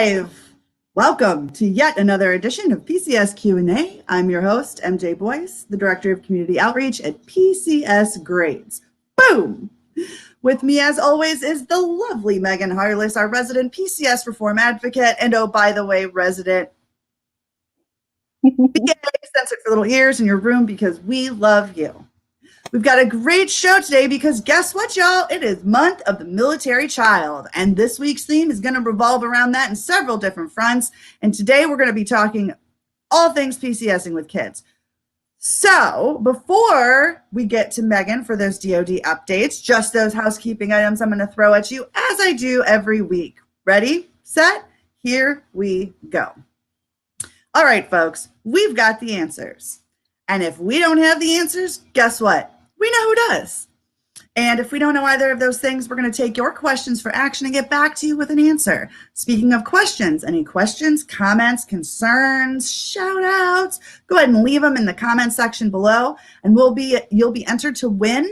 live. Welcome to yet another edition of PCS Q&A. I'm your host, MJ Boyce, the Director of Community Outreach at PCS Grades. Boom! With me, as always, is the lovely Megan Harless, our resident PCS reform advocate, and oh, by the way, resident BA censored for little ears in your room because we love you. We've got a great show today because guess what, y'all? It is Month of the Military Child, and this week's theme is going to revolve around that in several different fronts. And today we're going to be talking all things PCSing with kids. So before we get to Megan for those DoD updates, just those housekeeping items I'm going to throw at you as I do every week. Ready, set, here we go. All right, folks, we've got the answers. And if we don't have the answers, guess what? We know who does. And if we don't know either of those things, we're going to take your questions for action and get back to you with an answer. Speaking of questions, any questions, comments, concerns, shout outs, go ahead and leave them in the comment section below, and you'll be entered to win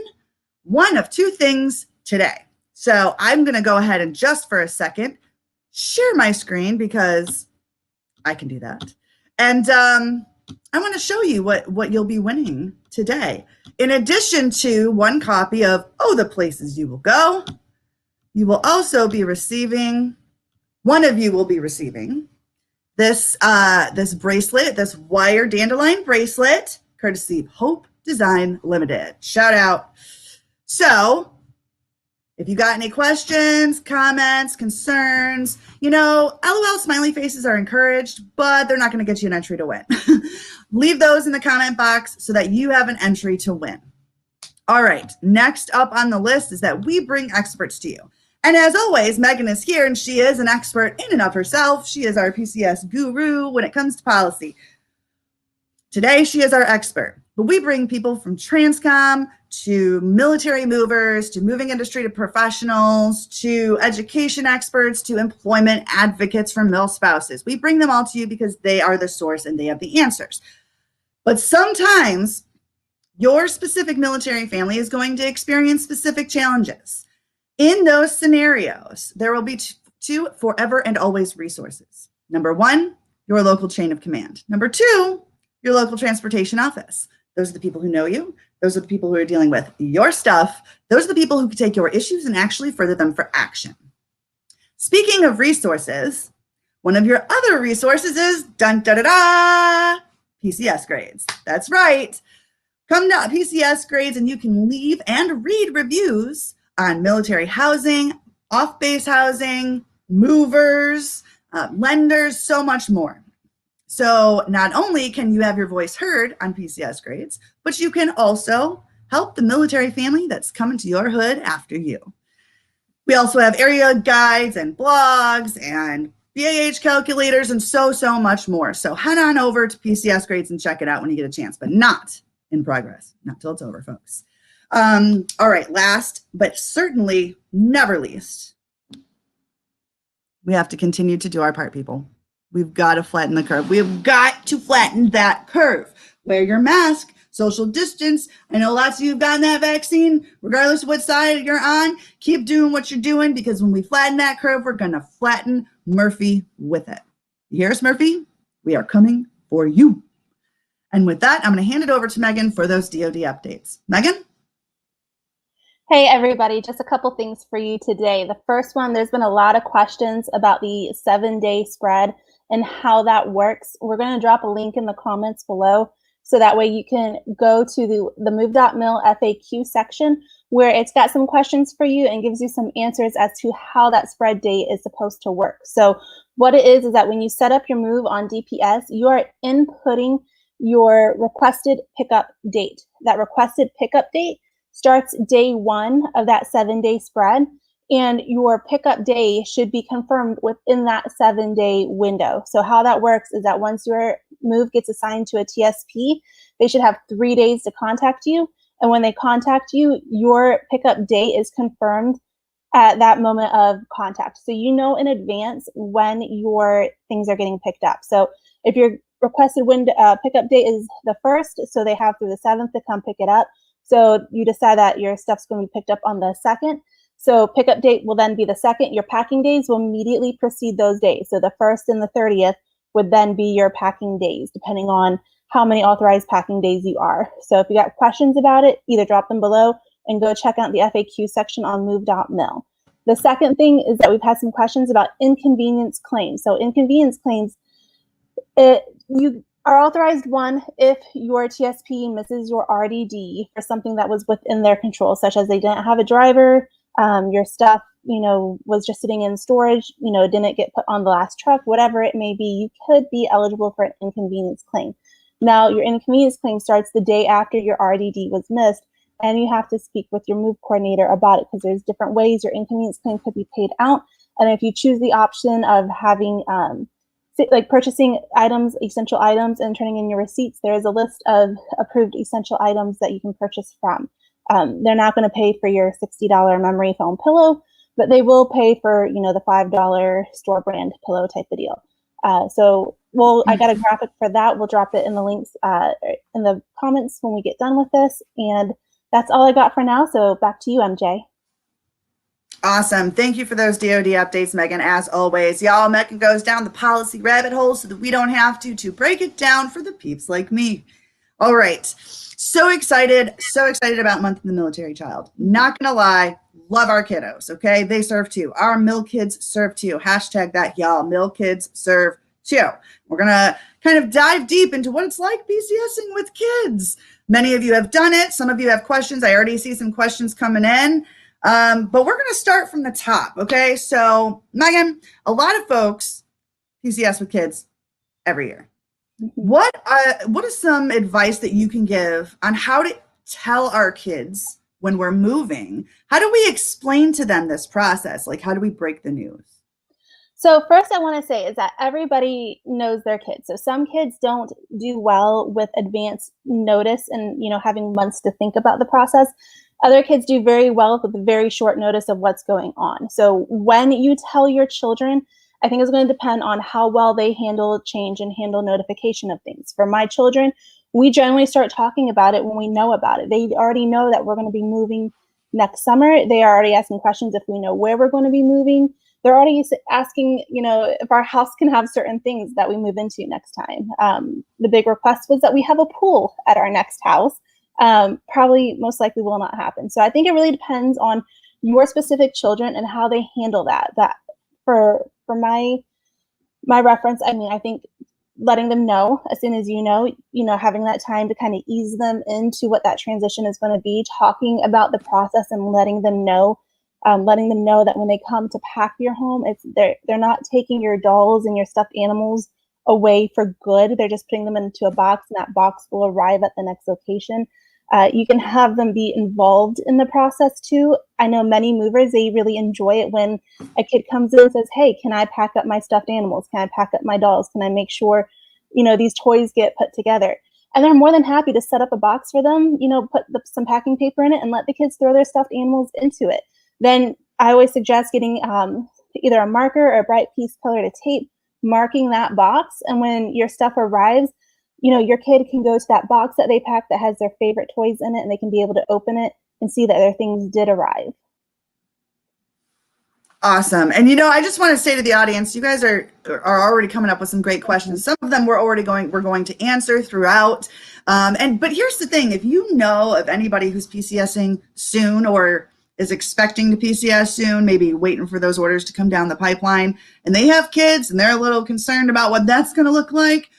one of two things today. So I'm going to go ahead and just for a second share my screen because I can do that. And I want to show you what you'll be winning today. In addition to one copy of Oh, the Places You Will Go, you will also be receiving, one of you will be receiving this bracelet, this wire dandelion bracelet, courtesy of Hope Design Limited. Shout out. So if you got any questions, comments, concerns, LOL smiley faces are encouraged, but they're not going to get you an entry to win. Leave those in the comment box so that you have an entry to win. All right, next up on the list is that we bring experts to you. And as always, Megan is here, and she is an expert in and of herself. She is our PCS guru when it comes to policy. Today, she is our expert, but we bring people from Transcom to military movers, to moving industry to professionals, to education experts, to employment advocates for mil spouses. We bring them all to you because they are the source and they have the answers. But sometimes your specific military family is going to experience specific challenges. In those scenarios, there will be two forever and always resources. Number one, your local chain of command. Number two, your local transportation office. Those are the people who know you. Those are the people who are dealing with your stuff. Those are the people who can take your issues and actually further them for action. Speaking of resources, one of your other resources is PCS Grades. That's right. Come to PCS Grades and you can leave and read reviews on military housing, off-base housing, movers, lenders, so much more. So not only can you have your voice heard on PCS Grades, but you can also help the military family that's coming to your hood after you. We also have area guides and blogs and BAH calculators and so much more. So head on over to PCS Grades and check it out when you get a chance, but not in progress, not till it's over, folks. All right, last but certainly never least, we have to continue to do our part, people. We've got to flatten the curve. We've got to flatten that curve. Wear your mask, social distance. I know lots of you have gotten that vaccine, regardless of what side you're on. Keep doing what you're doing because when we flatten that curve, we're going to flatten Murphy with it. You hear us, Murphy? We are coming for you. And with that, I'm going to hand it over to Megan for those DoD updates. Megan? Hey, everybody, just a couple things for you today. The first one, there's been a lot of questions about the 7-day spread and how that works. We're going to drop a link in the comments below so that way you can go to the move.mil FAQ section where it's got some questions for you and gives you some answers as to how that spread date is supposed to work. So what it is that when you set up your move on DPS, you are inputting your requested pickup date. That requested pickup date starts day 1 of that 7-day spread, and your pickup day should be confirmed within that 7-day window. So how that works is that once your move gets assigned to a TSP, they should have 3 days to contact you. And when they contact you, your pickup day is confirmed at that moment of contact. So you know in advance when your things are getting picked up. So if your requested pickup date is the 1st, so they have through the 7th to come pick it up. So you decide that your stuff's going to be picked up on the 2nd. So pickup date will then be the 2nd. Your packing days will immediately precede those days. So the 1st and the 30th would then be your packing days, depending on how many authorized packing days you are. So if you got questions about it, either drop them below and go check out the FAQ section on move.mil. The second thing is that we've had some questions about inconvenience claims. So inconvenience claims, you are authorized one if your TSP misses your RDD for something that was within their control, such as they didn't have a driver, your stuff, was just sitting in storage, didn't get put on the last truck, whatever it may be, you could be eligible for an inconvenience claim. Now, your inconvenience claim starts the day after your RDD was missed, and you have to speak with your move coordinator about it because there's different ways your inconvenience claim could be paid out. And if you choose the option of having purchasing items, essential items, and turning in your receipts, there is a list of approved essential items that you can purchase from. They're not going to pay for your $60 memory foam pillow, but they will pay for, the $5 store brand pillow type of deal. I got a graphic for that. We'll drop it in the links in the comments when we get done with this. And that's all I got for now. So back to you, MJ. Awesome. Thank you for those DoD updates, Megan. As always, y'all, Megan goes down the policy rabbit hole so that we don't have to break it down for the peeps like me. All right. So excited about Month of the Military Child. Not going to lie, love our kiddos, okay? They serve too. Our Mil Kids serve too. Hashtag that, y'all. Mil Kids serve too. We're going to kind of dive deep into what it's like PCSing with kids. Many of you have done it. Some of you have questions. I already see some questions coming in. But we're going to start from the top, okay? So, Megan, a lot of folks PCS with kids every year. What is some advice that you can give on how to tell our kids when we're moving? How do we explain to them this process? Like, how do we break the news? So first I want to say is that everybody knows their kids. So some kids don't do well with advance notice and, having months to think about the process. Other kids do very well with a very short notice of what's going on. So when you tell your children, I think it's going to depend on how well they handle change and handle notification of things. For my children, we generally start talking about it when we know about it. They already know that we're going to be moving next summer. They are already asking questions if we know where we're going to be moving. They're already asking, if our house can have certain things that we move into next time. The big request was that we have a pool at our next house. Probably most likely will not happen. So I think it really depends on your specific children and how they handle that. That for my reference, I think letting them know as soon as having that time to kind of ease them into what that transition is going to be, talking about the process and letting them know that when they come to pack your home, they're not taking your dolls and your stuffed animals away for good. They're just putting them into a box, and that box will arrive at the next location. You can have them be involved in the process too. I know many movers, they really enjoy it when a kid comes in and says, hey, can I pack up my stuffed animals? Can I pack up my dolls? Can I make sure, these toys get put together? And they're more than happy to set up a box for them, put some packing paper in it and let the kids throw their stuffed animals into it. Then I always suggest getting either a marker or a bright piece colored tape, marking that box. And when your stuff arrives, your kid can go to that box that they packed that has their favorite toys in it, and they can be able to open it and see that their things did arrive. Awesome. And, I just want to say to the audience, you guys are already coming up with some great questions. Some of them we're going to answer throughout. But here's the thing. If you know of anybody who's PCSing soon or is expecting to PCS soon, maybe waiting for those orders to come down the pipeline, and they have kids and they're a little concerned about what that's going to look like,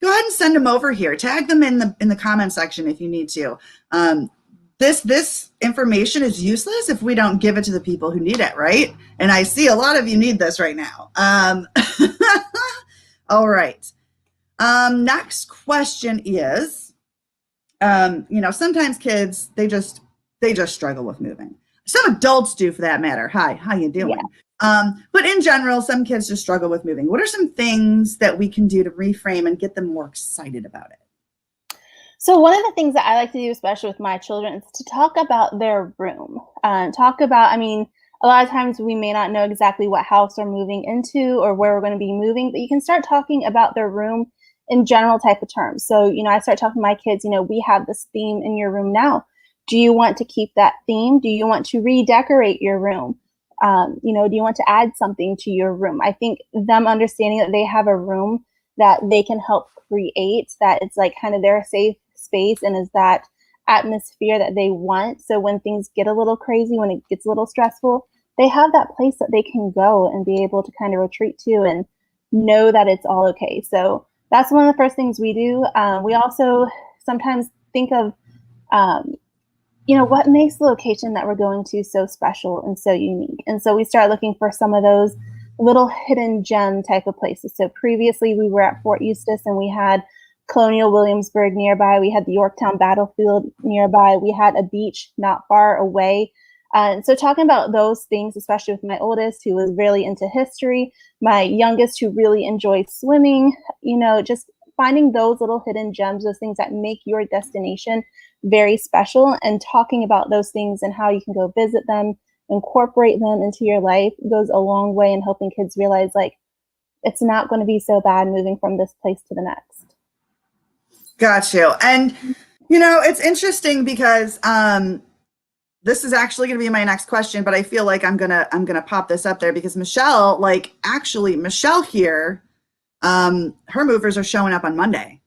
go ahead and send them over here. Tag them in the comment section if you need to. This information is useless if we don't give it to the people who need it, right? And I see a lot of you need this right now. All right. Next question is, sometimes kids, they just struggle with moving. Some adults do, for that matter. Hi, how you doing? Yeah. But in general, some kids just struggle with moving. What are some things that we can do to reframe and get them more excited about it? So one of the things that I like to do, especially with my children, is to talk about their room. A lot of times we may not know exactly what house they're moving into or where we're going to be moving, but you can start talking about their room in general type of terms. So, I start talking to my kids, we have this theme in your room now. Do you want to keep that theme? Do you want to redecorate your room? You know, do you want to add something to your room? I think them understanding that they have a room that they can help create, that it's like kind of their safe space and is that atmosphere that they want. So when things get a little crazy, when it gets a little stressful, they have that place that they can go and be able to kind of retreat to and know that it's all okay. So that's one of the first things we do. We also sometimes think of, you know, what makes the location that we're going to so special and so unique. And so we start looking for some of those little hidden gem type of places. So previously we were at Fort Eustis and we had Colonial Williamsburg nearby. We had the Yorktown battlefield nearby. We had a beach not far away. And so talking about those things, especially with my oldest who was really into history, my youngest who really enjoyed swimming, you know, just finding those little hidden gems, those things that make your destination very special, and talking about those things and how you can go visit them, incorporate them into your life goes a long way in helping kids realize like it's not going to be so bad moving from this place to the next. Got you. And you know, it's interesting because this is actually going to be my next question, but I feel like I'm gonna pop this up there because Michelle, like actually Michelle here, her movers are showing up on Monday.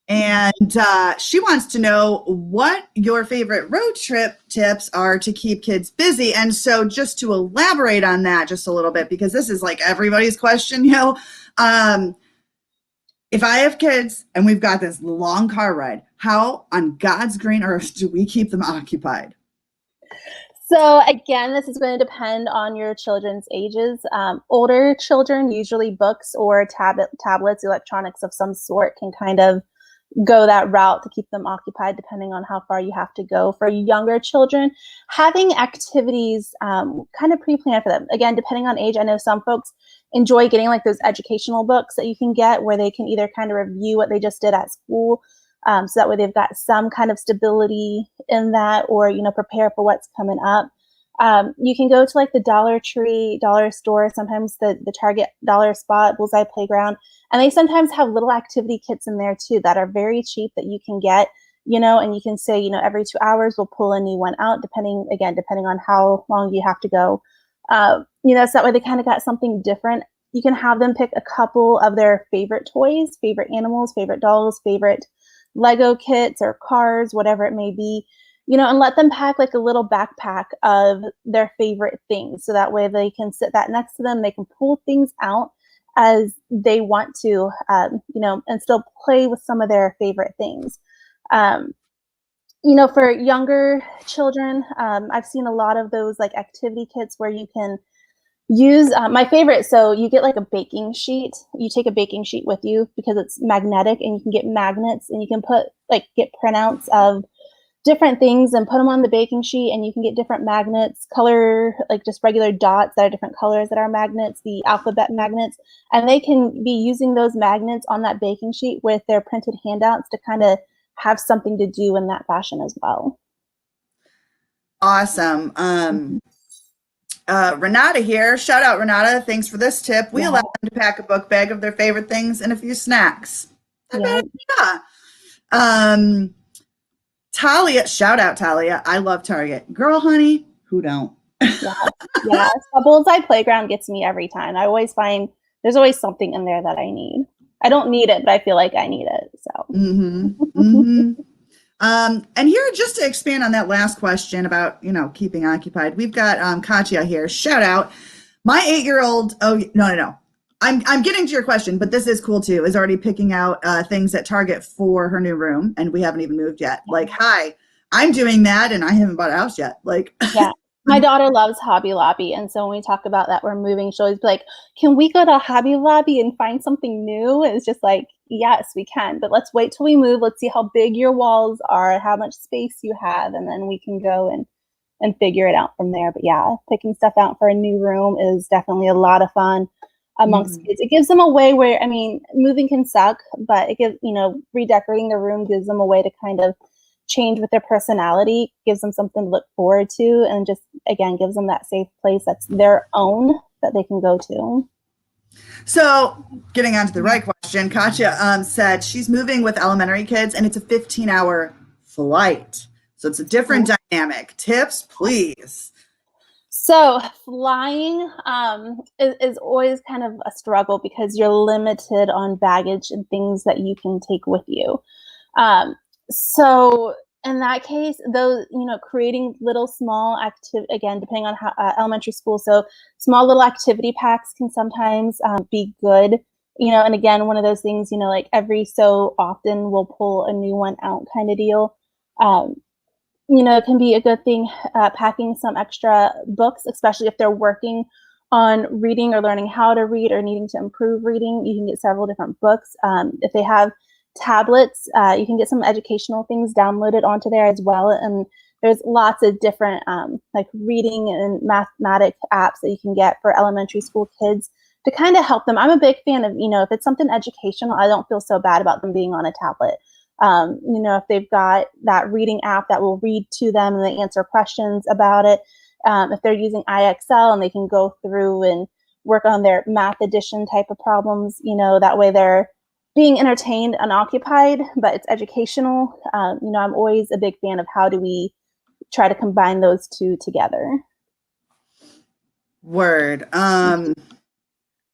And she wants to know what your favorite road trip tips are to keep kids busy. And so just to elaborate on that just a little bit, because this is like everybody's question, you know, if I have kids and we've got this long car ride, how on God's green earth do we keep them occupied? So again, this is going to depend on your children's ages. Older children, usually books or tablets, electronics of some sort can kind of go that route to keep them occupied depending on how far you have to go. For younger children, having activities kind of pre-planned for them. Again, depending on age, I know some folks enjoy getting like those educational books that you can get where they can either kind of review what they just did at school, so that way they've got some kind of stability in that, or, you know, prepare for what's coming up. You can go to like the Dollar Tree, dollar store, sometimes the Target dollar spot, Bullseye Playground, and they sometimes have little activity kits in there too that are very cheap that you can get, you know, and you can say, you know, every 2 hours we'll pull a new one out, depending on how long you have to go. You know, so that way they kind of got something different. You can have them pick a couple of their favorite toys, favorite animals, favorite dolls, favorite Lego kits or cars, whatever it may be, you know, and let them pack like a little backpack of their favorite things. So that way they can sit that next to them. They can pull things out as they want to, you know, and still play with some of their favorite things. You know, for younger children, I've seen a lot of those like activity kits where you can use my favorite. So you get like a baking sheet. You take a baking sheet with you because it's magnetic, and you can get magnets, and you can get printouts of different things and put them on the baking sheet, and you can get different magnets, color, like just regular dots that are different colors that are magnets, the alphabet magnets, and they can be using those magnets on that baking sheet with their printed handouts to kind of have something to do in that fashion as well. Awesome. Renata here. Shout out, Renata. Thanks for this tip. We allow them to pack a book bag of their favorite things and a few snacks. Yeah. Talia, shout out, Talia. I love Target. Girl, honey, who don't? Yeah. So Bullseye Playground gets me every time. I always find there's always something in there that I need. I don't need it, but I feel like I need it. So. And here, just to expand on that last question about, you know, keeping occupied, we've got Katya here. Shout out. My 8-year-old. Oh, no. I'm getting to your question, but this is cool too, is already picking out things at Target for her new room, and we haven't even moved yet. Like, hi, I'm doing that, and I haven't bought a house yet. Like, yeah. My daughter loves Hobby Lobby, and so when we talk about that we're moving, she'll always be like, can we go to Hobby Lobby and find something new? And it's just like, yes, we can, but let's wait till we move. Let's see how big your walls are, how much space you have, and then we can go and figure it out from there. But yeah, picking stuff out for a new room is definitely a lot of fun amongst kids. It gives them a way where, I mean, moving can suck, but it gives, you know, redecorating the room gives them a way to kind of change with their personality, gives them something to look forward to, and just, again, gives them that safe place that's their own that they can go to. So getting on to the right question, Katya said she's moving with elementary kids, and it's a 15-hour flight. So it's a different dynamic. Tips, please. So flying is always kind of a struggle because you're limited on baggage and things that you can take with you. So in that case, those, creating little small again, depending on how elementary school, so small little activity packs can sometimes be good. And again, one of those things, like every so often we'll pull a new one out kind of deal. It can be a good thing packing some extra books, especially if they're working on reading or learning how to read or needing to improve reading. You can get several different books. If they have tablets, you can get some educational things downloaded onto there as well. And there's lots of different like reading and mathematic apps that you can get for elementary school kids to kind of help them. I'm a big fan of, if it's something educational, I don't feel so bad about them being on a tablet. If they've got that reading app that will read to them and they answer questions about it. If they're using IXL and they can go through and work on their math addition type of problems, that way they're being entertained and occupied, but it's educational. I'm always a big fan of how do we try to combine those two together. Word.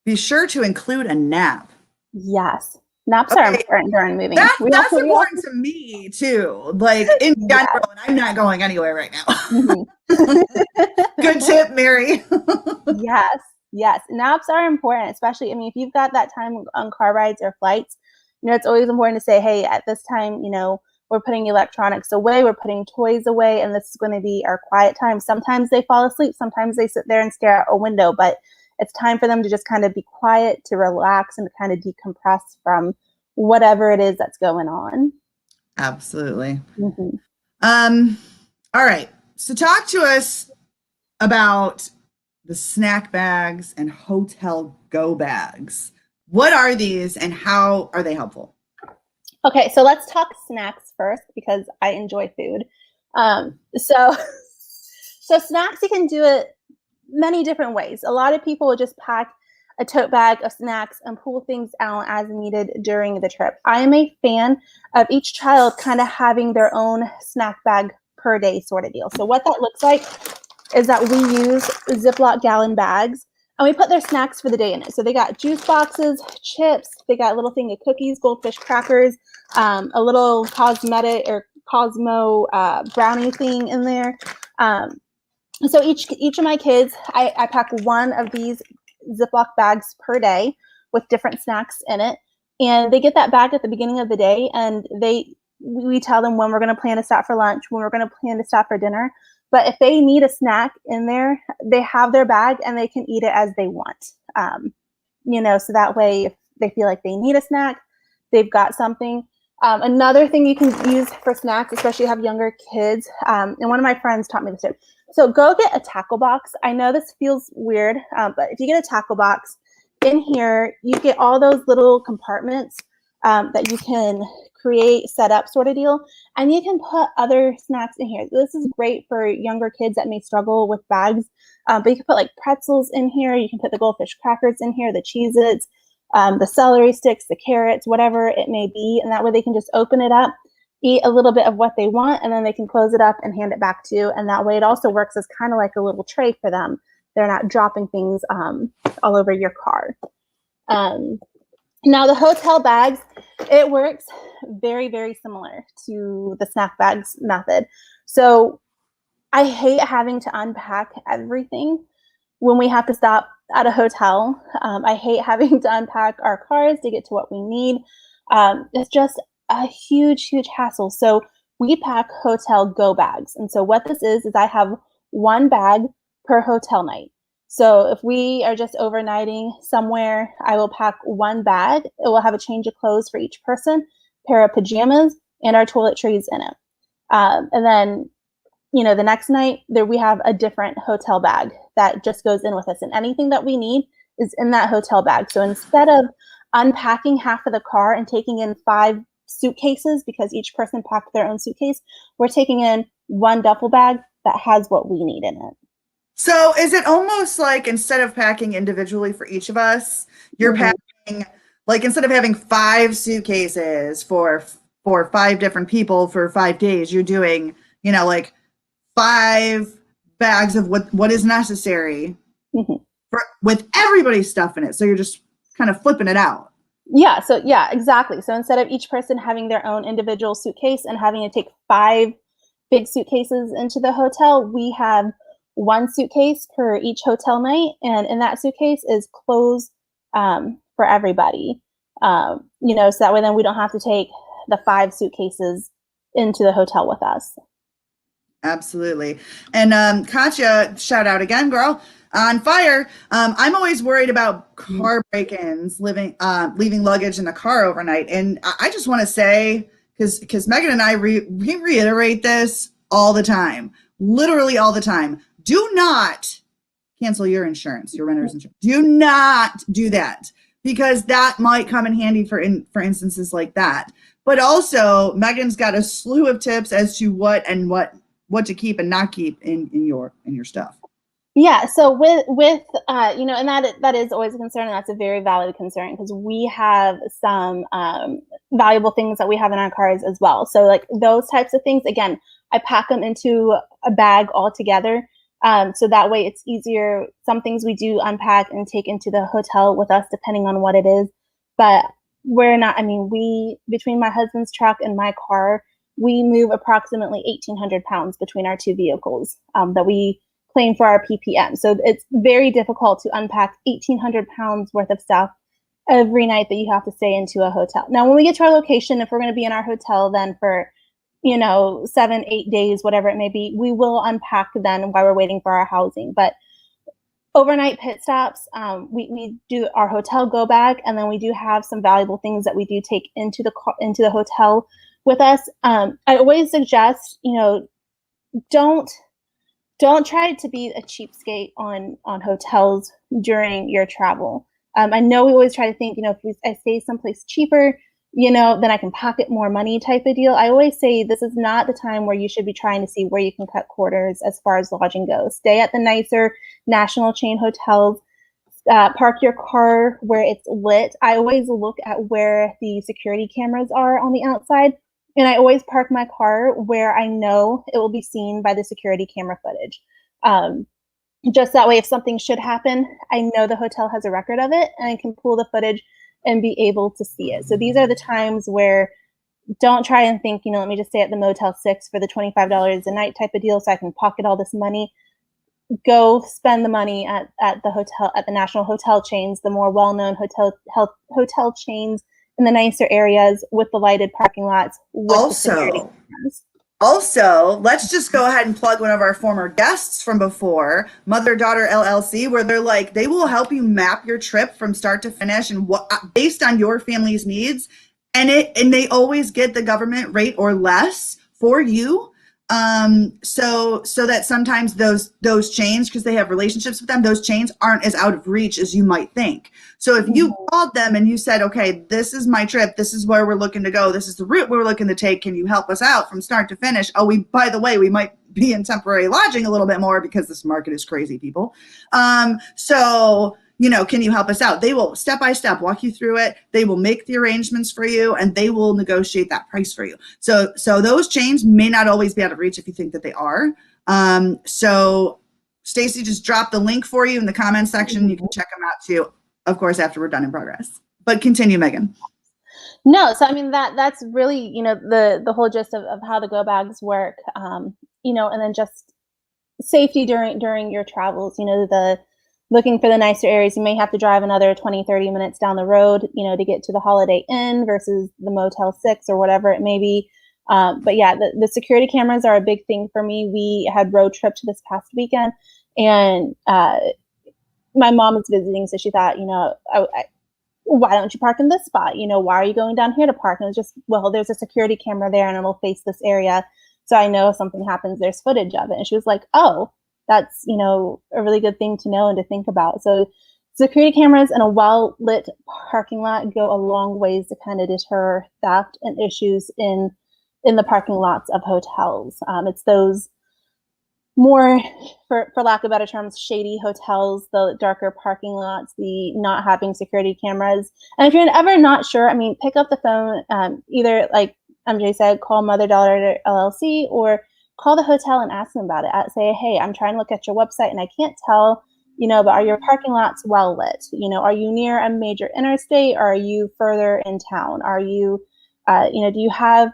Be sure to include a nap. Yes. Naps are important during moving. That's important to me too. Like in general, and I'm not going anywhere right now. Mm-hmm. Good tip, Mary. Yes. Naps are important, especially, if you've got that time on car rides or flights, it's always important to say, hey, at this time, we're putting electronics away, we're putting toys away, and this is going to be our quiet time. Sometimes they fall asleep, sometimes they sit there and stare out a window, but it's time for them to just kind of be quiet, to relax, and to kind of decompress from whatever it is that's going on. Absolutely. Mm-hmm. All right. So talk to us about the snack bags and hotel go bags. What are these and how are they helpful? Okay, so let's talk snacks first because I enjoy food. So snacks, you can do it many different ways. A lot of people will just pack a tote bag of snacks and pull things out as needed during the trip. I am a fan of each child kind of having their own snack bag per day sort of deal. So what that looks like is that we use Ziploc gallon bags and we put their snacks for the day in it. So they got juice boxes, chips, they got a little thing of cookies, goldfish crackers, a little cosmetic or Cosmo brownie thing in there. So each of my kids, I pack one of these Ziploc bags per day with different snacks in it. And they get that bag at the beginning of the day, and we tell them when we're going to plan to stop for lunch, when we're going to plan to stop for dinner. But if they need a snack in there, they have their bag and they can eat it as they want. So that way, if they feel like they need a snack, they've got something. Another thing you can use for snacks, especially if you have younger kids, and one of my friends taught me this tip. So go get a tackle box. I know this feels weird, but if you get a tackle box, in here, you get all those little compartments that you can create, set up sort of deal, and you can put other snacks in here. This is great for younger kids that may struggle with bags, but you can put like pretzels in here. You can put the goldfish crackers in here, the Cheez-Its, the celery sticks, the carrots, whatever it may be, and that way they can just open it up, eat a little bit of what they want, and then they can close it up and hand it back to you. And that way it also works as kind of like a little tray for them. They're not dropping things all over your car. Now the hotel bags, it works very, very similar to the snack bags method. So I hate having to unpack everything when we have to stop at a hotel. I hate having to unpack our cars to get to what we need. It's just a huge, huge hassle. So we pack hotel go bags. And so what this is I have one bag per hotel night. So if we are just overnighting somewhere, I will pack one bag. It will have a change of clothes for each person, pair of pajamas, and our toiletries in it. And then, the next night there we have a different hotel bag that just goes in with us, and anything that we need is in that hotel bag. So instead of unpacking half of the car and taking in 5 suitcases because each person packed their own suitcase, we're taking in one duffel bag that has what we need in it. So is it almost like instead of packing individually for each of us, you're packing, like instead of having 5 suitcases for 5 different people for 5 days, you're doing, like 5 bags of what is necessary with everybody's stuff in it. So you're just kind of flipping it out. Yeah. So yeah, exactly. So instead of each person having their own individual suitcase and having to take 5 big suitcases into the hotel, we have 1 suitcase per each hotel night. And in that suitcase is clothes for everybody. So that way then we don't have to take the 5 suitcases into the hotel with us. Absolutely. And Katya, shout out again, girl, on fire. I'm always worried about car break-ins, leaving luggage in the car overnight. And I just want to say, because Megan and I we reiterate this all the time, literally all the time. Do not cancel your insurance, your renter's insurance. Do not do that, because that might come in handy for instances like that. But also, Megan's got a slew of tips as to what to keep and not keep in your stuff. Yeah. So with and that is always a concern, and that's a very valid concern, because we have some valuable things that we have in our cars as well. So like those types of things, again, I pack them into a bag all together. So that way it's easier. Some things we do unpack and take into the hotel with us, depending on what it is. But we're not, between my husband's truck and my car, we move approximately 1,800 pounds between our 2 vehicles that we claim for our PPM. So it's very difficult to unpack 1,800 pounds worth of stuff every night that you have to stay into a hotel. Now, when we get to our location, if we're going to be in our hotel then for 7, 8 days, whatever it may be, we will unpack then while we're waiting for our housing. But overnight pit stops, we do our hotel go bag, and then we do have some valuable things that we do take into the hotel with us. I always suggest, don't try to be a cheapskate on hotels during your travel. I know we always try to think, if I stay someplace cheaper, then I can pocket more money type of deal. I always say this is not the time where you should be trying to see where you can cut corners as far as lodging goes. Stay at the nicer national chain hotels. Park your car where it's lit. I always look at where the security cameras are on the outside, and I always park my car where I know it will be seen by the security camera footage. Just that way, if something should happen, I know the hotel has a record of it, and I can pull the footage and be able to see it. So these are the times where don't try and think, let me just stay at the Motel 6 for the $25 a night type of deal so I can pocket all this money. Go spend the money at the hotel, at the national hotel chains, the more well-known hotel chains in the nicer areas with the lighted parking lots. Also, let's just go ahead and plug one of our former guests from before, Mother Daughter LLC, where they will help you map your trip from start to finish and based on your family's needs, and they always get the government rate or less for you. So that sometimes those chains, because they have relationships with them, those chains aren't as out of reach as you might think. So if you called them and you said, okay, this is my trip, this is where we're looking to go, this is the route we're looking to take, can you help us out from start to finish? Oh, by the way, we might be in temporary lodging a little bit more because this market is crazy, people. So can you help us out? They will step by step walk you through it. They will make the arrangements for you, and they will negotiate that price for you. So those chains may not always be out of reach if you think that they are. So Stacy just dropped the link for you in the comments section. You can check them out too, of course, after we're done in progress. But continue, Megan. No, so that's really the whole gist of how the go bags work. And then just safety during your travels. The looking for the nicer areas, you may have to drive another 20-30 minutes down the road, to get to the Holiday Inn versus the Motel 6 or whatever it may be. But yeah, the security cameras are a big thing for me. We had road trips this past weekend, and my mom is visiting, so she thought, why don't you park in this spot? Why are you going down here to park? And it was just, well, there's a security camera there and it'll face this area. So I know if something happens, there's footage of it. And she was like, oh, that's, a really good thing to know and to think about. So security cameras in a well-lit parking lot go a long ways to kind of deter theft and issues in the parking lots of hotels. It's those more, for lack of better terms, shady hotels, the darker parking lots, the not having security cameras. And if you're ever not sure, pick up the phone, either like MJ said, call Mother Daughter LLC, or call the hotel and ask them about it. Say, hey, I'm trying to look at your website and I can't tell, but are your parking lots well lit? Are you near a major interstate, or are you further in town? Are you, do you have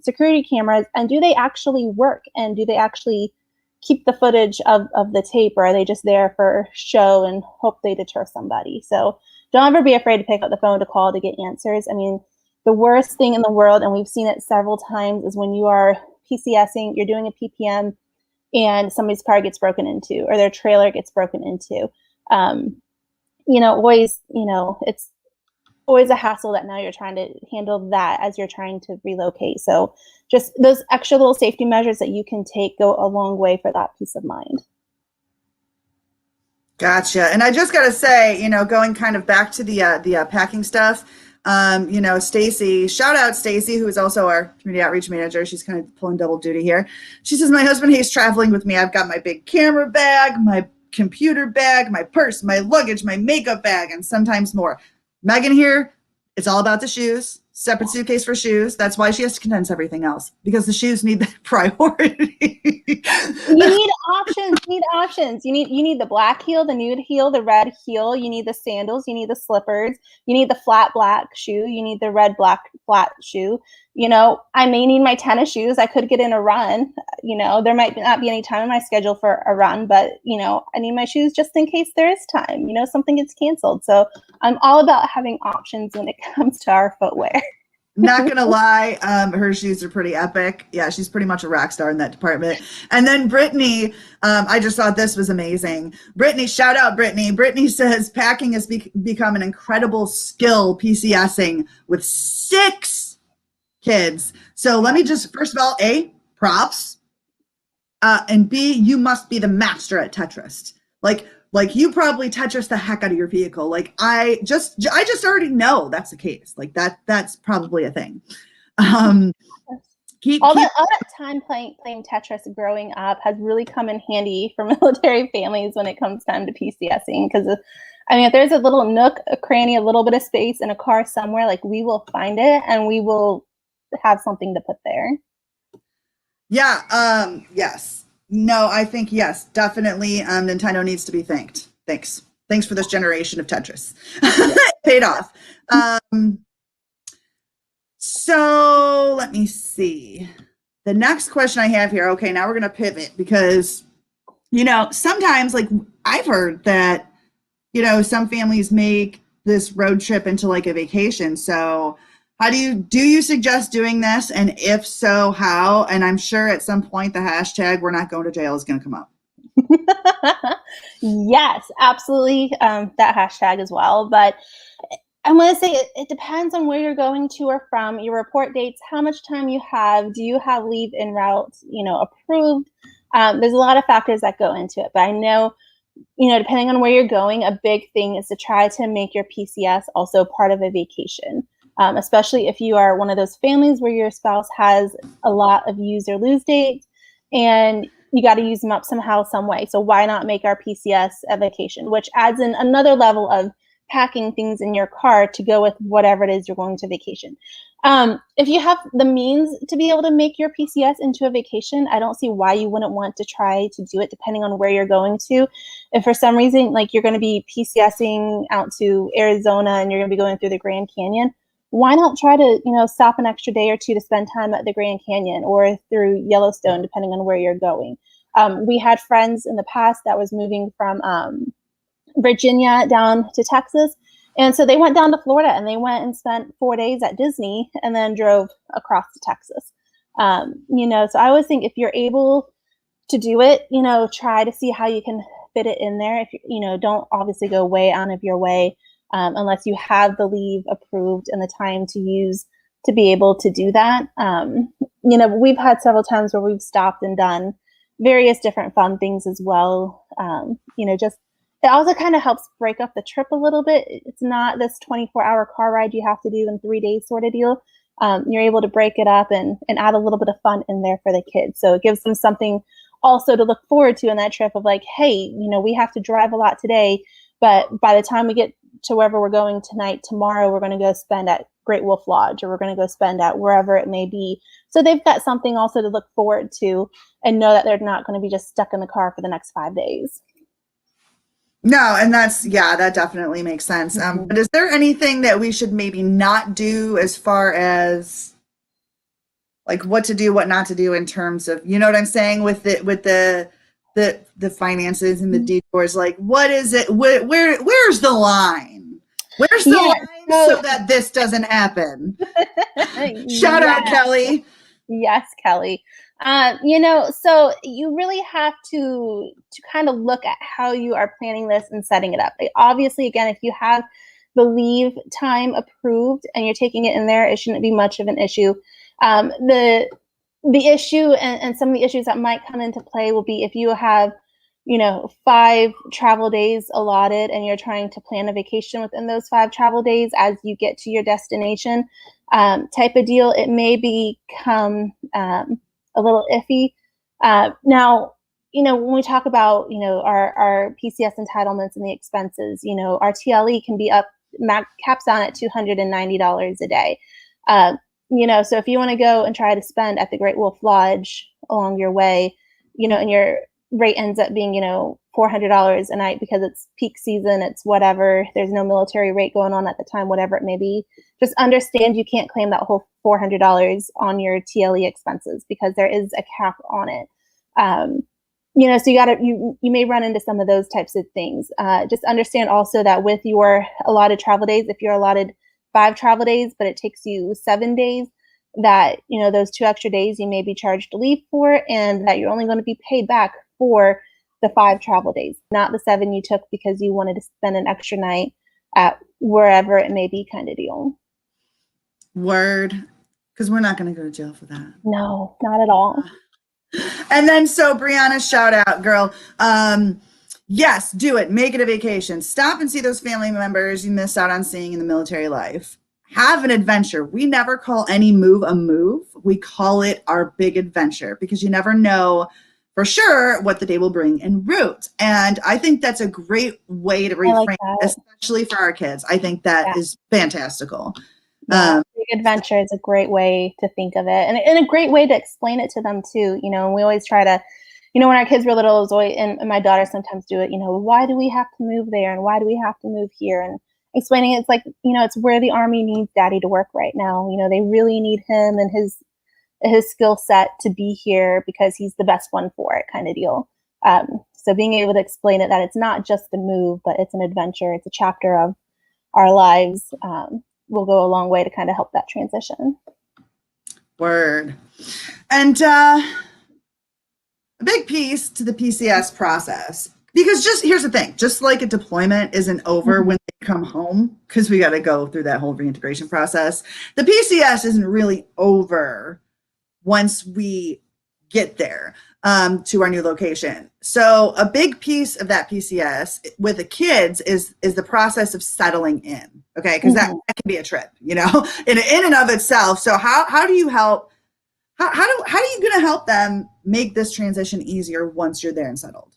security cameras, and do they actually work? And do they actually keep the footage of the tape, or are they just there for show and hope they deter somebody? So don't ever be afraid to pick up the phone to call to get answers. I mean, the worst thing in the world, and we've seen it several times, is when you are PCSing, you're doing a PPM, and somebody's car gets broken into, or their trailer gets broken into. It's always a hassle that now you're trying to handle that as you're trying to relocate. So just those extra little safety measures that you can take go a long way for that peace of mind. Gotcha. And I just got to say, going kind of back to the packing stuff, Stacy, shout out Stacy, who is also our community outreach manager. She's kind of pulling double duty here. She says, my husband hates traveling with me. I've got my big camera bag, my computer bag, my purse, my luggage, my makeup bag, and sometimes more. Megan here, it's all about the shoes. Separate suitcase for shoes. That's why she has to condense everything else, because the shoes need the priority. You need options. You need the black heel, the nude heel, the red heel. You need the sandals. You need the slippers. You need the flat black shoe. You need the red black flat shoe. I may need my tennis shoes. I could get in a run. There might not be any time in my schedule for a run, but I need my shoes just in case there is time. Something gets canceled. So I'm all about having options when it comes to our footwear. Not gonna lie, her shoes are pretty epic. Yeah, she's pretty much a rock star in that department. And then Brittany, I just thought this was amazing. Brittany, shout out Brittany. Brittany says packing has become an incredible skill, PCSing with 6 kids. So let me just, first of all, A, props, and B, you must be the master at Tetris. Like you probably Tetris the heck out of your vehicle. Like I just already know that's the case. Like that's probably a thing. All that time playing Tetris growing up has really come in handy for military families when it comes time to PCSing. Because if there's a little nook, a cranny, a little bit of space in a car somewhere, like we will find it and we will have something to put there. Yeah. Yes. No, I think yes, definitely. Nintendo needs to be thanked. Thanks for this generation of Tetris. It paid off. So let me see. The next question I have here. Okay, now we're gonna pivot because sometimes, like, I've heard that some families make this road trip into like a vacation. So how do you suggest doing this? And if so, how? And I'm sure at some point the hashtag "we're not going to jail" is going to come up. Yes, absolutely. That hashtag as well. But I'm going to say it depends on where you're going to or from, your report dates, how much time you have, do you have leave en route, approved? There's a lot of factors that go into it. But I know, depending on where you're going, a big thing is to try to make your PCS also part of a vacation. Especially if you are one of those families where your spouse has a lot of use or lose dates and you got to use them up somehow, some way. So why not make our PCS a vacation, which adds in another level of packing things in your car to go with whatever it is you're going to vacation. If you have the means to be able to make your PCS into a vacation, I don't see why you wouldn't want to try to do it, depending on where you're going to. If for some reason, like you're going to be PCSing out to Arizona and you're going to be going through the Grand Canyon, why not try to, stop an extra day or two to spend time at the Grand Canyon or through Yellowstone, depending on where you're going. We had friends in the past that was moving from Virginia down to Texas. And so they went down to Florida and they went and spent 4 days at Disney and then drove across to Texas. So I always think if you're able to do it, try to see how you can fit it in there. If don't obviously go way out of your way. Unless you have the leave approved and the time to use to be able to do that. We've had several times where we've stopped and done various different fun things as well. It also kind of helps break up the trip a little bit. It's not this 24-hour car ride you have to do in 3 days sort of deal. You're able to break it up and add a little bit of fun in there for the kids. So it gives them something also to look forward to in that trip of like, hey, we have to drive a lot today, but by the time we get to wherever we're going tonight, tomorrow we're going to go spend at Great Wolf Lodge, or we're going to go spend at wherever it may be. So they've got something also to look forward to and know that they're not going to be just stuck in the car for the next 5 days. No, and that definitely makes sense. But is there anything that we should maybe not do as far as like what to do, what not to do in terms of, you know what I'm saying, with the finances and the detours? Like, what is it? Where's the line? Where's the line so that this doesn't happen? Shout out, Kelly. Yes, Kelly. So you really have to kind of look at how you are planning this and setting it up. Like, obviously, again, if you have the leave time approved and you're taking it in there, it shouldn't be much of an issue. The issue and some of the issues that might come into play will be if you have, 5 travel days allotted and you're trying to plan a vacation within those 5 travel days as you get to your destination, type of deal, it may become a little iffy. Now, when we talk about, our PCS entitlements and the expenses, our TLE can be caps on at $290 a day. So if you want to go and try to spend at the Great Wolf Lodge along your way, and your rate ends up being, $400 a night because it's peak season, it's whatever, there's no military rate going on at the time, whatever it may be, just understand you can't claim that whole $400 on your TLE expenses because there is a cap on it. So you may run into some of those types of things. Just understand also that with your allotted travel days, if you're allotted 5 travel days, but it takes you 7 days, that, those 2 extra days you may be charged to leave for, and that you're only going to be paid back for the 5 travel days, not the 7 you took because you wanted to spend an extra night at wherever it may be, kind of deal. Word. Because we're not going to go to jail for that. No, not at all. And then, so Brianna, shout out, girl. Yes, do it. Make it a vacation. Stop and see those family members you missed out on seeing in the military life. Have an adventure. We never call any move a move. We call it our big adventure because you never know for sure what the day will bring en route. And I think that's a great way to reframe, especially for our kids. I think that is fantastical. Big adventure is a great way to think of it, and a great way to explain it to them too. We always try to, when our kids were little, it was always, and my daughter sometimes do it, why do we have to move there and why do we have to move here? And explaining it's like, it's where the Army needs Daddy to work right now. They really need him and his skill set to be here because he's the best one for it, kind of deal. So being able to explain it, that it's not just a move, but it's an adventure, it's a chapter of our lives, will go a long way to kind of help that transition. Word. And a big piece to the PCS process, because here's the thing, just like a deployment isn't over when they come home, because we got to go through that whole reintegration process, the PCS isn't really over once we get there to our new location. So a big piece of that PCS with the kids is the process of settling in. Okay, because that can be a trip, in and of itself. So how do you help? How are you going to help them make this transition easier once you're there and settled?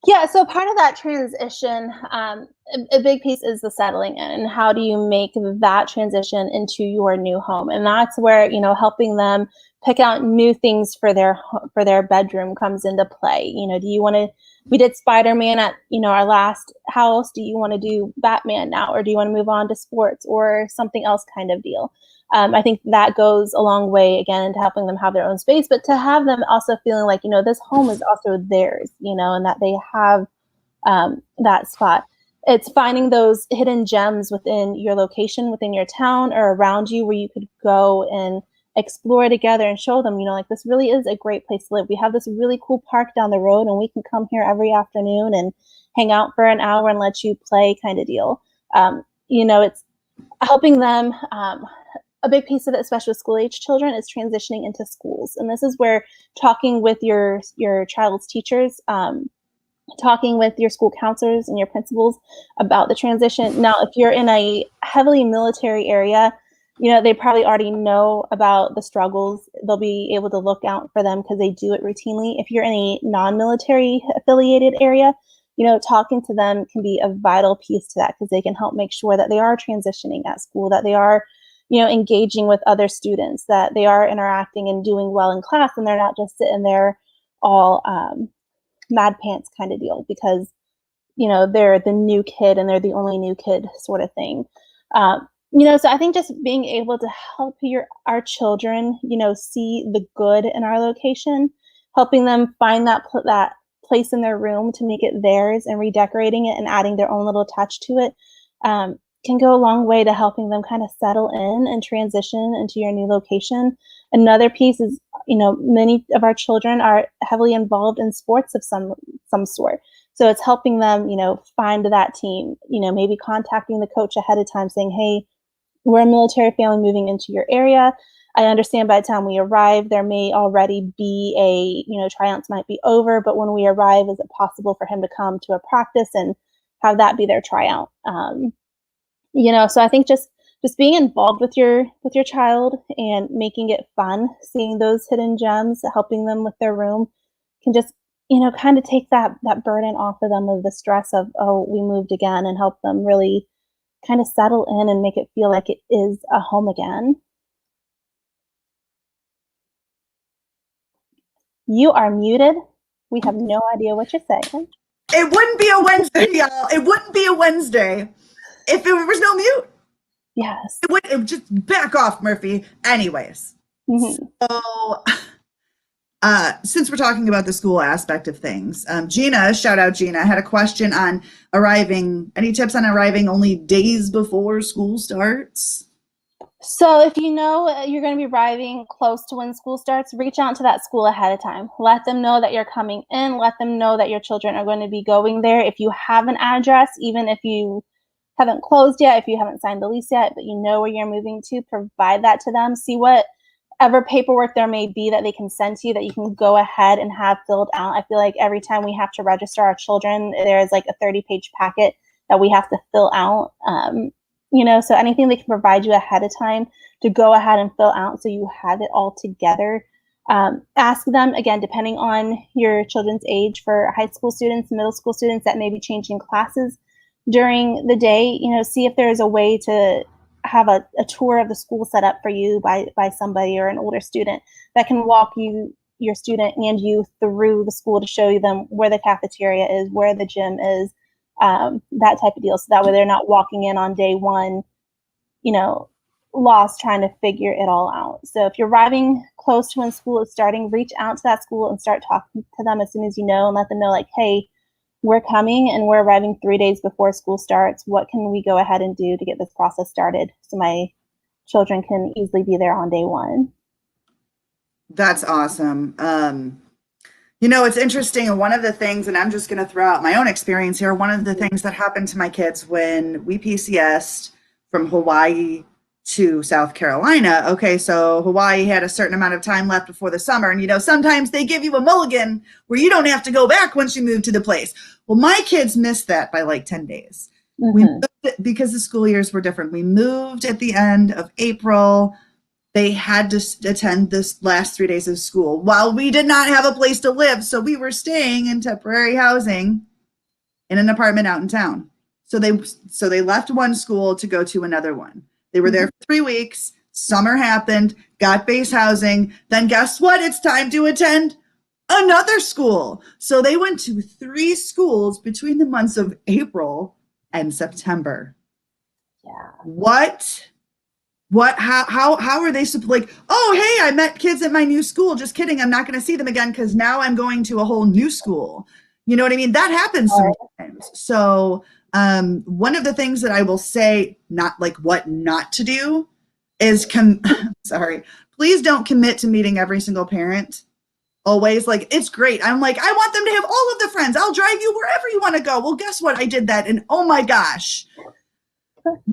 Yeah, so part of that transition, a big piece is the settling in, and how do you make that transition into your new home? And that's where, helping them pick out new things for their bedroom comes into play. Do you want to, we did Spider-Man at, our last house. Do you want to do Batman now, or do you want to move on to sports or something else kind of deal? I think that goes a long way, again, into helping them have their own space, but to have them also feeling like, this home is also theirs, and that they have that spot. It's finding those hidden gems within your location, within your town or around you, where you could go and explore together and show them, this really is a great place to live. We have this really cool park down the road and we can come here every afternoon and hang out for an hour and let you play, kind of deal. It's helping them. A big piece of it, especially with school-age children, is transitioning into schools. And this is where talking with your child's teachers, talking with your school counselors and your principals about the transition. Now, if you're in a heavily military area, they probably already know about the struggles. They'll be able to look out for them because they do it routinely. If you're in a non-military affiliated area, talking to them can be a vital piece to that, because they can help make sure that they are transitioning at school, that they are, engaging with other students, that they are interacting and doing well in class, and they're not just sitting there all mad pants kind of deal because, they're the new kid and they're the only new kid sort of thing. So I think just being able to help our children, see the good in our location, helping them find that place in their room to make it theirs and redecorating it and adding their own little touch to it, can go a long way to helping them kind of settle in and transition into your new location. Another piece is, many of our children are heavily involved in sports of some sort. So it's helping them, find that team, maybe contacting the coach ahead of time saying, hey, we're a military family moving into your area. I understand by the time we arrive, there may already be tryouts might be over, but when we arrive, is it possible for him to come to a practice and have that be their tryout? So I think just being involved with your child and making it fun, seeing those hidden gems, helping them with their room can just, kind of take that burden off of them of the stress of, oh, we moved again, and help them really kind of settle in and make it feel like it is a home again. You are muted. We have no idea what you're saying. It wouldn't be a Wednesday, y'all. It wouldn't be a Wednesday if there was no mute. Yes. It would just back off, Murphy. Anyways. Mm-hmm. So since we're talking about the school aspect of things, Gina, shout out Gina, had a question on arriving. Any tips on arriving only days before school starts? So if you're going to be arriving close to when school starts, reach out to that school ahead of time. Let them know that you're coming in. Let them know that your children are going to be going there. If you have an address, even if you haven't closed yet, if you haven't signed the lease yet, but you know where you're moving to, provide that to them. See whatever paperwork there may be that they can send to you that you can go ahead and have filled out. I feel like every time we have to register our children, there's like a 30-page packet that we have to fill out. So anything they can provide you ahead of time to go ahead and fill out so you have it all together. Ask them, again, depending on your children's age, for high school students, middle school students that may be changing classes during the day, see if there's a way to have a tour of the school set up for you by somebody or an older student that can walk your student and you through the school to show them where the cafeteria is, where the gym is, that type of deal. So that way they're not walking in on day one, lost trying to figure it all out. So if you're arriving close to when school is starting, reach out to that school and start talking to them as soon as you know, and let them know like, hey, we're coming and we're arriving 3 days before school starts. What can we go ahead and do to get this process started so my children can easily be there on day one? That's awesome. It's interesting. And one of the things, and I'm just going to throw out my own experience here. One of the things that happened to my kids when we PCSed from Hawaii to South Carolina. Okay, so Hawaii had a certain amount of time left before the summer. And, sometimes they give you a mulligan where you don't have to go back once you move to the place. Well, my kids missed that by like 10 days. Mm-hmm. We moved because the school years were different. We moved at the end of April. They had to attend this last 3 days of school while we did not have a place to live. So we were staying in temporary housing in an apartment out in town. So they left one school to go to another one. They were there for 3 weeks. Summer happened, got base housing. Then guess what? It's time to attend another school. So they went to 3 schools between the months of April and September. Yeah. What, how are they like, oh, hey, I met kids at my new school. Just kidding. I'm not going to see them again because now I'm going to a whole new school. You know what I mean? That happens sometimes. So one of the things that I will say, not like what not to do is please don't commit to meeting every single parent. Always like, it's great. I'm like, I want them to have all of the friends. I'll drive you wherever you want to go. Well, guess what? I did that. And oh my gosh,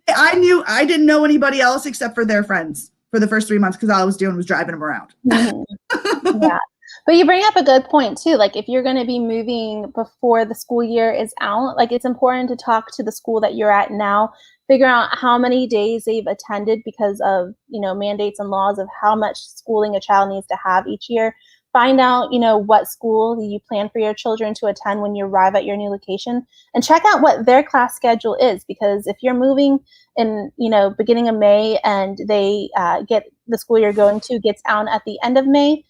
I didn't know anybody else except for their friends for the first 3 months because all I was doing was driving them around. Mm-hmm. Yeah. But you bring up a good point too. Like if you're going to be moving before the school year is out, like it's important to talk to the school that you're at now, figure out how many days they've attended because of, mandates and laws of how much schooling a child needs to have each year. find out, what school you plan for your children to attend when you arrive at your new location, and check out what their class schedule is. Because if you're moving in, beginning of May, and they get the school you're going to gets out at the end of May,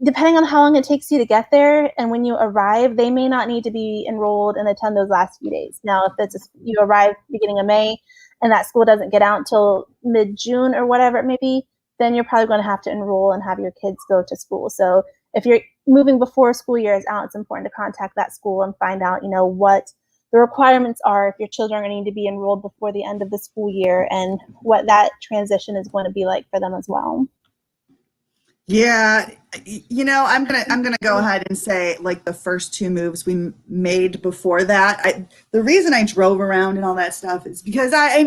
depending on how long it takes you to get there, and when you arrive, they may not need to be enrolled and attend those last few days. Now, if you arrive beginning of May and that school doesn't get out until mid-June or whatever it may be, then you're probably going to have to enroll and have your kids go to school. So if you're moving before school year is out, it's important to contact that school and find out, what the requirements are if your children are going to need to be enrolled before the end of the school year, and what that transition is going to be like for them as well. Yeah, I'm gonna go ahead and say, like, the first two moves we made before that, the reason I drove around and all that stuff is because I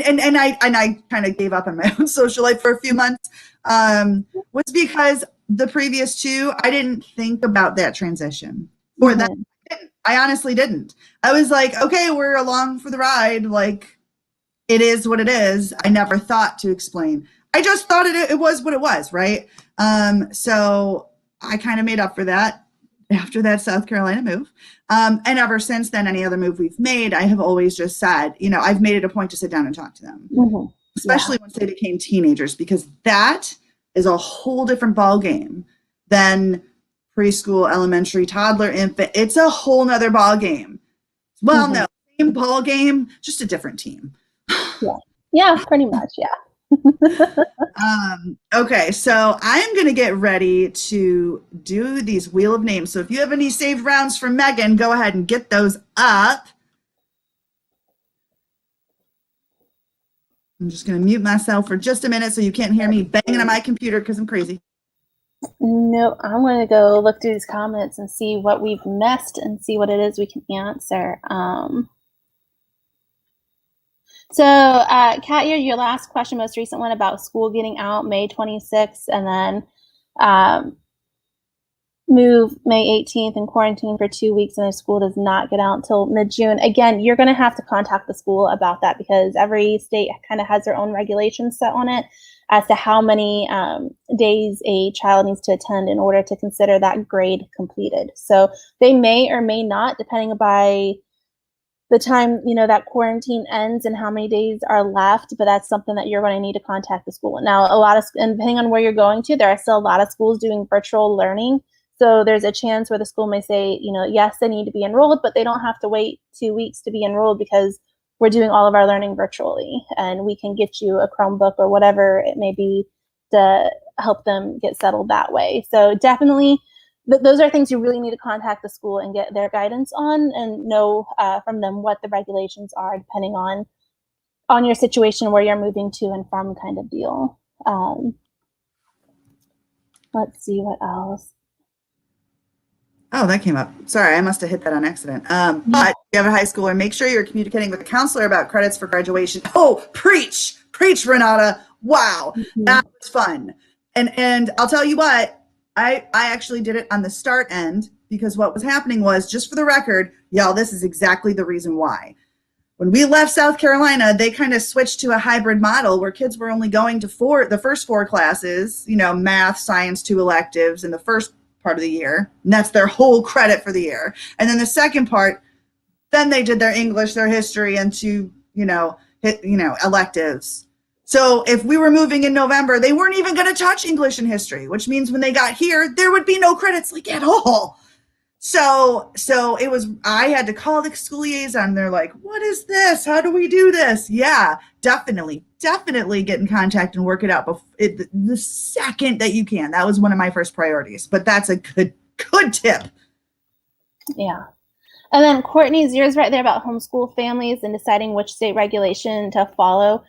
kind of gave up on my own social life for a few months, was because the previous two, I didn't think about that transition for that. I honestly didn't. I was like, okay, we're along for the ride. Like, it is what it is. I never thought to explain. I just thought it was what it was, right? So I kind of made up for that after that South Carolina move. And ever since then, any other move we've made, I have always just said, I've made it a point to sit down and talk to them, especially once they became teenagers, because that is a whole different ball game than preschool, elementary, toddler, infant. It's a whole nother ball game. Well, no, same ball game, just a different team. Yeah, pretty much. Yeah. Okay, so I'm going to get ready to do these Wheel of Names. So if you have any saved rounds from Megan, go ahead and get those up. I'm just going to mute myself for just a minute so you can't hear me banging on my computer because I'm crazy. No, I'm going to go look through these comments and see what we've missed and see what it is we can answer. So, Kat, your last question, most recent one about school getting out May 26th, and then move May 18th and quarantine for 2 weeks, and the school does not get out until mid-June. Again, you're going to have to contact the school about that, because every state kind of has their own regulations set on it as to how many days a child needs to attend in order to consider that grade completed. So they may or may not, depending by the time that quarantine ends and how many days are left, but that's something that you're going to need to contact the school. Now, and depending on where you're going to, there are still a lot of schools doing virtual learning. So there's a chance where the school may say, yes, they need to be enrolled, but they don't have to wait 2 weeks to be enrolled, because we're doing all of our learning virtually, and we can get you a Chromebook or whatever it may be to help them get settled that way. So definitely, those are things you really need to contact the school and get their guidance on, and know from them what the regulations are, depending on your situation, where you're moving to and from, kind of deal. Let's see what else. Oh, that came up. Sorry, I must have hit that on accident. But if you have a high schooler, make sure you're communicating with a counselor about credits for graduation. Oh, preach, Renata. Wow, that was fun. And I'll tell you what, I actually did it on the start end, because what was happening was, just for the record, y'all, this is exactly the reason why. When we left South Carolina, they kind of switched to a hybrid model where kids were only going to the first 4 classes, math, science, 2 electives in the first part of the year, and that's their whole credit for the year. And then the second part, then they did their English, their history, and 2, electives. So if we were moving in November, they weren't even going to touch English and history, which means when they got here, there would be no credits, like, at all. So it was, I had to call the school liaison. They're like, what is this? How do we do this? Yeah, definitely get in contact and work it out the second that you can. That was one of my first priorities, but that's a good tip. Yeah. And then Courtney's, yours right there about homeschool families and deciding which state regulation to follow.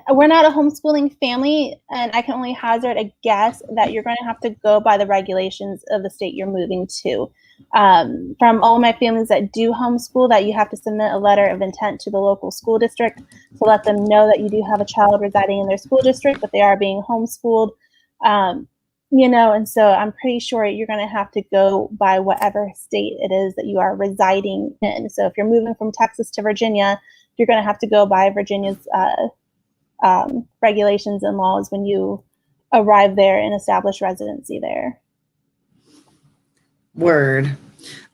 We're not a homeschooling family, and I can only hazard a guess that you're going to have to go by the regulations of the state you're moving to. From all my families that do homeschool, that you have to submit a letter of intent to the local school district to let them know that you do have a child residing in their school district, but they are being homeschooled. And so I'm pretty sure you're going to have to go by whatever state it is that you are residing in. So if you're moving from Texas to Virginia, you're going to have to go by Virginia's regulations and laws when you arrive there and establish residency there. Word.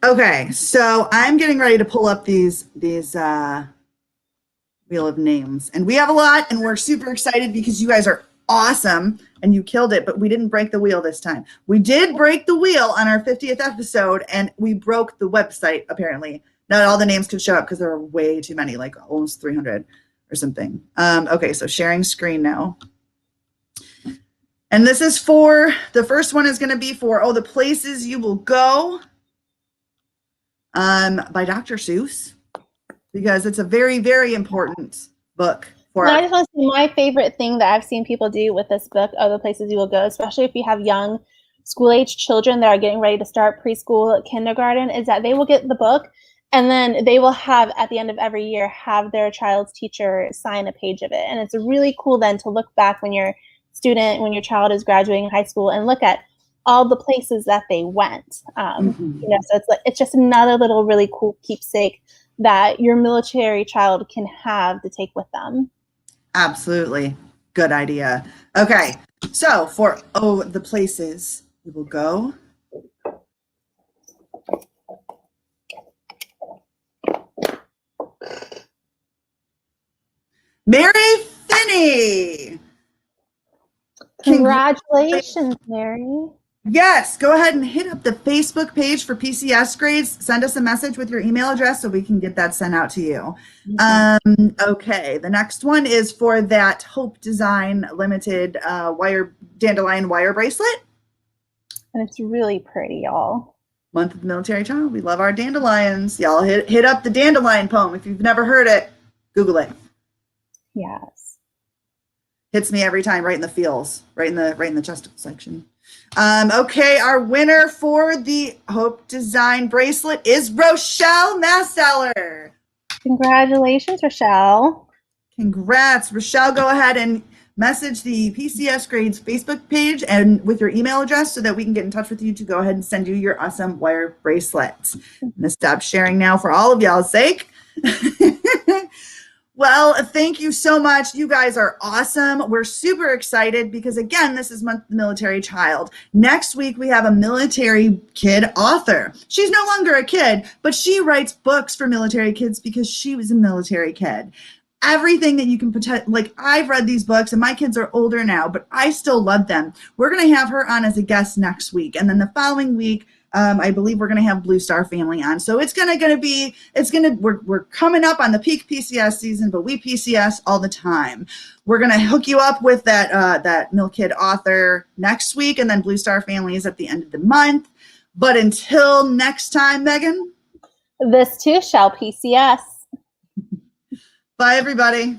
Okay, so I'm getting ready to pull up these wheel of names, and we have a lot, and we're super excited because you guys are awesome and you killed it, but we didn't break the wheel this time. We did break the wheel on our 50th episode, and we broke the website. Apparently not all the names could show up because there are way too many, like almost 300 or something. Okay, so sharing screen now. And this is for, the first one is going to be for, the places you will go, by Dr. Seuss, because it's a very, very important book for I just want to say my favorite thing that I've seen people do with this book, Other Places You Will Go, especially if you have young school-age children that are getting ready to start preschool, kindergarten, is that they will get the book and then they will have, at the end of every year, have their child's teacher sign a page of it. And it's really cool then to look back when your child is graduating high school and look at all the places that they went. So it's just another little really cool keepsake that your military child can have to take with them. Absolutely. Good idea. Okay. So for, the places you will go. Mary Finney. Congratulations, Mary. Yes, go ahead and hit up the Facebook page for PCS grades. Send us a message with your email address so we can get that sent out to you. Okay, the next one is for that Hope Design Limited dandelion wire bracelet. And it's really pretty, y'all. Month of the Military Child. We love our dandelions. Y'all hit up the dandelion poem. If you've never heard it, Google it. Yes. Hits me every time, right in the feels, right in the chest section. Okay, our winner for the Hope Design bracelet is Rochelle Masseller. Congratulations, Rochelle. Congrats, Rochelle. Go ahead and message the PCS Grades Facebook page and with your email address so that we can get in touch with you to go ahead and send you your awesome wire bracelets. I'm gonna stop sharing now for all of y'all's sake. Well, thank you so much. You guys are awesome. We're super excited because, again, this is Month of the Military Child. Next week, we have a military kid author. She's no longer a kid, but she writes books for military kids because she was a military kid. Everything that you can like, I've read these books and my kids are older now, but I still love them. We're going to have her on as a guest next week. And then the following week, I believe we're going to have Blue Star Family on. So we're coming up on the peak PCS season, but we PCS all the time. We're going to hook you up with that Mil Kid author next week, and then Blue Star Family is at the end of the month. But until next time, Megan. This too shall PCS. Bye, everybody.